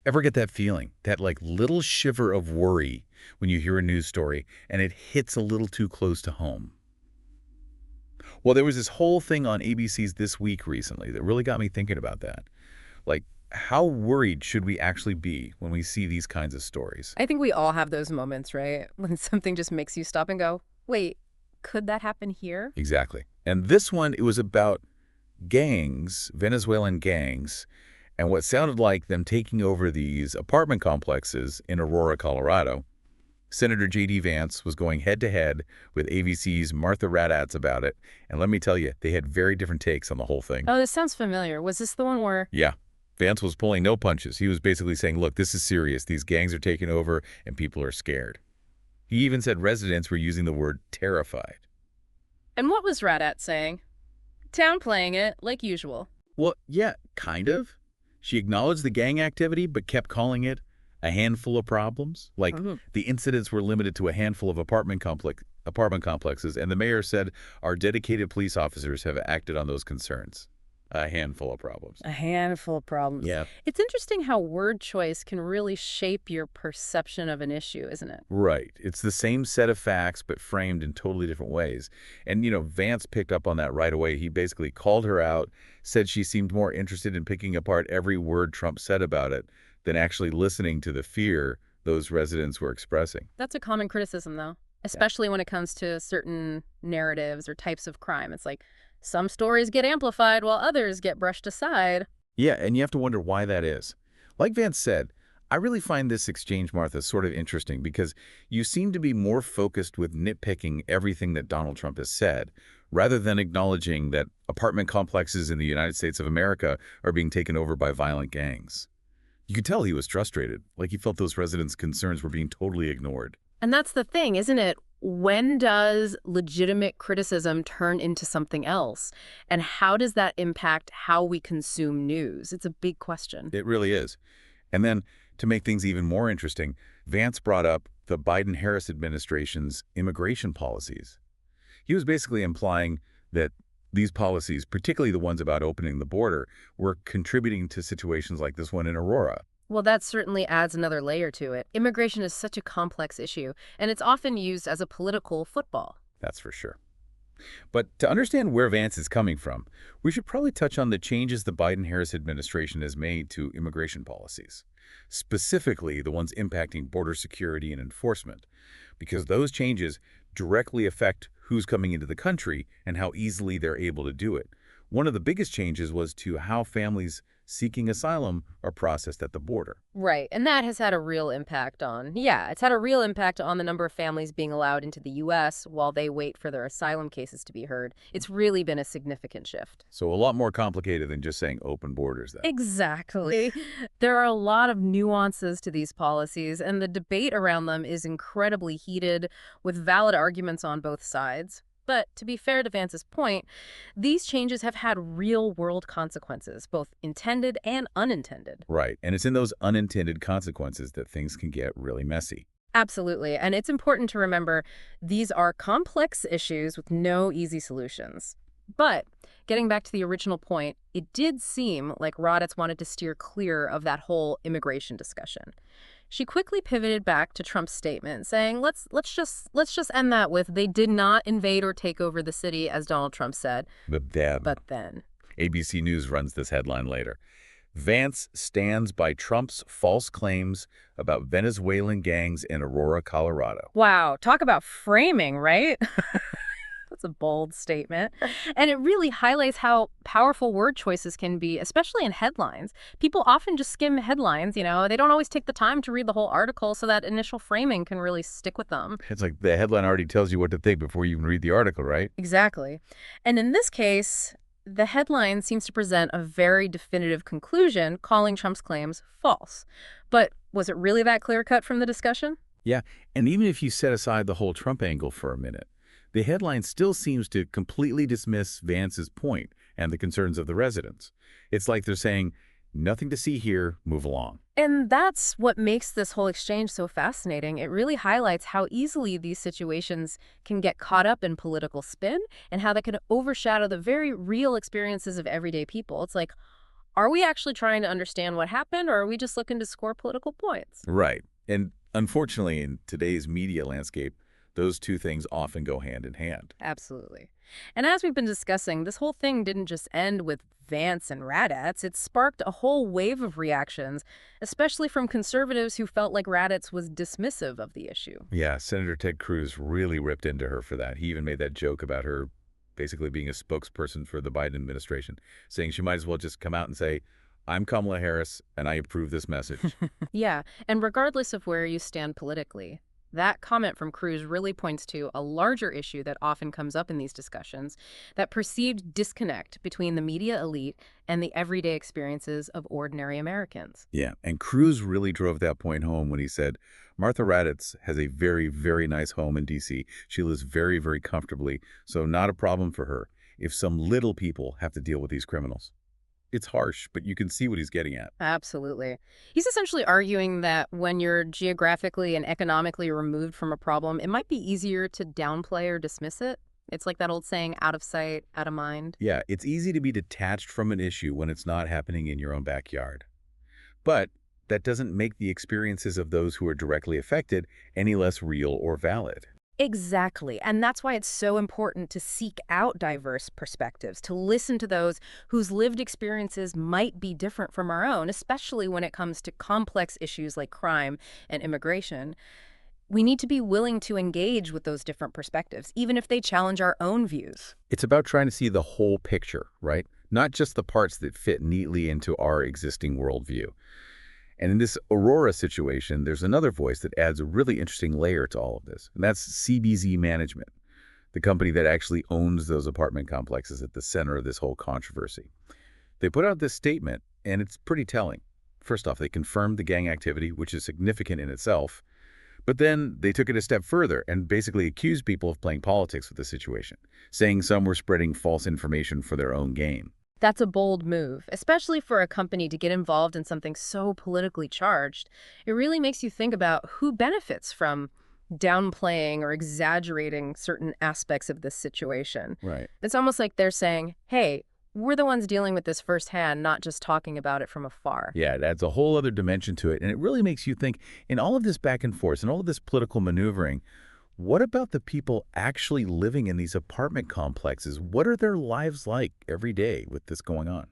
Ever get that feeling, that like little shiver of worry when you hear a news story and it hits a little too close to home? Well, there was this whole thing on ABC's This Week recently that really got me thinking about that. Like, how worried should we actually be when we see these kinds of stories? I think we all have those moments, right? When something just makes you stop and go, wait, could that happen here? Exactly. And this one, it was about gangs, Venezuelan gangs, and what sounded like them taking over these apartment complexes in Aurora, Colorado. Senator JD Vance was going head-to-head with ABC's Martha Raddatz about it, and let me tell you, they had very different takes on the whole thing. Oh, this sounds familiar. Was this the one where... Yeah, Vance was pulling no punches. He was basically saying, look, this is serious. These gangs are taking over, and people are scared. He even said residents were using the word terrified. And what was Raddatz saying? Downplaying it, like usual. Well, yeah, kind of. She acknowledged the gang activity, but kept calling it a handful of problems. Like, the incidents were limited to a handful of apartment complexes, and the mayor said our dedicated police officers have acted on those concerns. A handful of problems. A handful of problems. Yeah. It's interesting how word choice can really shape your perception of an issue, isn't it? Right. It's the same set of facts, but framed in totally different ways. And, Vance picked up on that right away. He basically called her out, said she seemed more interested in picking apart every word Trump said about it than actually listening to the fear those residents were expressing. That's a common criticism, though, especially when it comes to certain narratives or types of crime. It's like some stories get amplified while others get brushed aside. Yeah, and you have to wonder why that is. Like Vance said, I really find this exchange, Martha, sort of interesting because you seem to be more focused with nitpicking everything that Donald Trump has said, rather than acknowledging that apartment complexes in the United States of America are being taken over by violent gangs. You could tell he was frustrated, like he felt those residents' concerns were being totally ignored. And that's the thing, isn't it? When does legitimate criticism turn into something else? And how does that impact how we consume news? It's a big question. It really is. And then, to make things even more interesting, Vance brought up the Biden-Harris administration's immigration policies. He was basically implying that these policies, particularly the ones about opening the border, were contributing to situations like this one in Aurora. Well, that certainly adds another layer to it. Immigration is such a complex issue, and it's often used as a political football. That's for sure. But to understand where Vance is coming from, we should probably touch on the changes the Biden-Harris administration has made to immigration policies, specifically the ones impacting border security and enforcement, because those changes directly affect who's coming into the country and how easily they're able to do it. One of the biggest changes was to how families seeking asylum are processed at the border. Right, and that has had a real impact on, it's had a real impact on the number of families being allowed into the U.S. while they wait for their asylum cases to be heard. It's really been a significant shift. So a lot more complicated than just saying open borders then. Exactly. There are a lot of nuances to these policies, and the debate around them is incredibly heated, with valid arguments on both sides. But to be fair to Vance's point, these changes have had real-world consequences, both intended and unintended. Right, and it's in those unintended consequences that things can get really messy. Absolutely, and it's important to remember these are complex issues with no easy solutions. But getting back to the original point, it did seem like Raddatz wanted to steer clear of that whole immigration discussion. She quickly pivoted back to Trump's statement, saying, let's just end that with, they did not invade or take over the city, as Donald Trump said. But then. ABC News runs this headline later. Vance stands by Trump's false claims about Venezuelan gangs in Aurora, Colorado. Wow, talk about framing, right? That's a bold statement. And it really highlights how powerful word choices can be, especially in headlines. People often just skim headlines, They don't always take the time to read the whole article, so that initial framing can really stick with them. It's like the headline already tells you what to think before you even read the article, right? Exactly. And in this case, the headline seems to present a very definitive conclusion, calling Trump's claims false. But was it really that clear-cut from the discussion? Yeah, and even if you set aside the whole Trump angle for a minute, the headline still seems to completely dismiss Vance's point and the concerns of the residents. It's like they're saying, nothing to see here, move along. And that's what makes this whole exchange so fascinating. It really highlights how easily these situations can get caught up in political spin and how that can overshadow the very real experiences of everyday people. It's like, Are we actually trying to understand what happened, or are we just looking to score political points? Right. And unfortunately, in today's media landscape, those two things often go hand in hand. Absolutely. And as we've been discussing, this whole thing didn't just end with Vance and Raddatz. It sparked a whole wave of reactions, especially from conservatives who felt like Raddatz was dismissive of the issue. Yeah, Senator Ted Cruz really ripped into her for that. He even made that joke about her basically being a spokesperson for the Biden administration, saying she might as well just come out and say, I'm Kamala Harris, and I approve this message. Yeah, and regardless of where you stand politically, that comment from Cruz really points to a larger issue that often comes up in these discussions, that perceived disconnect between the media elite and the everyday experiences of ordinary Americans. Yeah, and Cruz really drove that point home when he said, Martha Raddatz has a very, very nice home in D.C. She lives very, very comfortably, so not a problem for her if some little people have to deal with these criminals. It's harsh, but you can see what he's getting at. Absolutely. He's essentially arguing that when you're geographically and economically removed from a problem, it might be easier to downplay or dismiss it. It's like that old saying, out of sight, out of mind. Yeah, it's easy to be detached from an issue when it's not happening in your own backyard. But that doesn't make the experiences of those who are directly affected any less real or valid. Exactly. And that's why it's so important to seek out diverse perspectives, to listen to those whose lived experiences might be different from our own, especially when it comes to complex issues like crime and immigration. We need to be willing to engage with those different perspectives, even if they challenge our own views. It's about trying to see the whole picture, right? Not just the parts that fit neatly into our existing worldview. And in this Aurora situation, there's another voice that adds a really interesting layer to all of this, and that's CBZ Management, the company that actually owns those apartment complexes at the center of this whole controversy. They put out this statement, and it's pretty telling. First off, they confirmed the gang activity, which is significant in itself, but then they took it a step further and basically accused people of playing politics with the situation, saying some were spreading false information for their own gain. That's a bold move, especially for a company to get involved in something so politically charged. It really makes you think about who benefits from downplaying or exaggerating certain aspects of this situation. Right. It's almost like they're saying, hey, we're the ones dealing with this firsthand, not just talking about it from afar. Yeah, it adds a whole other dimension to it, and it really makes you think, in all of this back and forth and all of this political maneuvering, what about the people actually living in these apartment complexes? What are their lives like every day with this going on?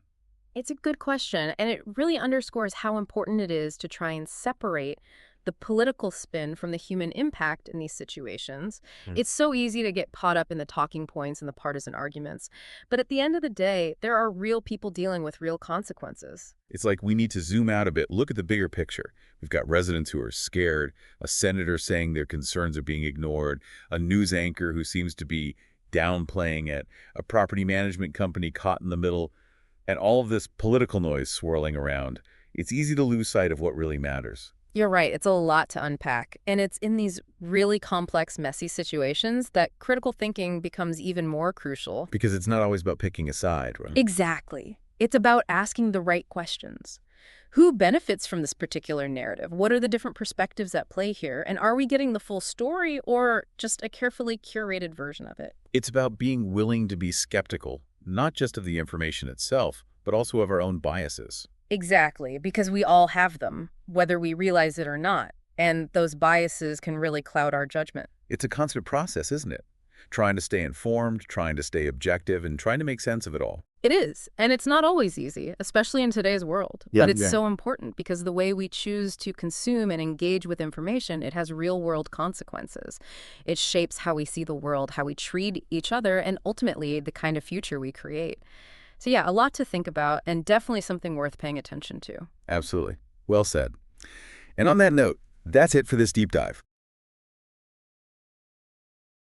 It's a good question, and it really underscores how important it is to try and separate the political spin from the human impact in these situations. It's so easy to get caught up in the talking points and the partisan arguments. But at the end of the day, there are real people dealing with real consequences. It's like we need to zoom out a bit, look at the bigger picture. We've got residents who are scared, a senator saying their concerns are being ignored, a news anchor who seems to be downplaying it, a property management company caught in the middle, and all of this political noise swirling around. It's easy to lose sight of what really matters. You're right. It's a lot to unpack. And it's in these really complex, messy situations that critical thinking becomes even more crucial. Because it's not always about picking a side, right? Exactly. It's about asking the right questions. Who benefits from this particular narrative? What are the different perspectives at play here? And are we getting the full story or just a carefully curated version of it? It's about being willing to be skeptical, not just of the information itself, but also of our own biases. Exactly, because we all have them, whether we realize it or not. And those biases can really cloud our judgment. It's a constant process, isn't it? Trying to stay informed, trying to stay objective, and trying to make sense of it all. It is, and it's not always easy, especially in today's world. Yeah, But it's yeah. so important because the way we choose to consume and engage with information, it has real-world consequences. It shapes how we see the world, how we treat each other, and ultimately the kind of future we create. So yeah, a lot to think about and definitely something worth paying attention to. Absolutely. Well said. And on that note, that's it for this deep dive.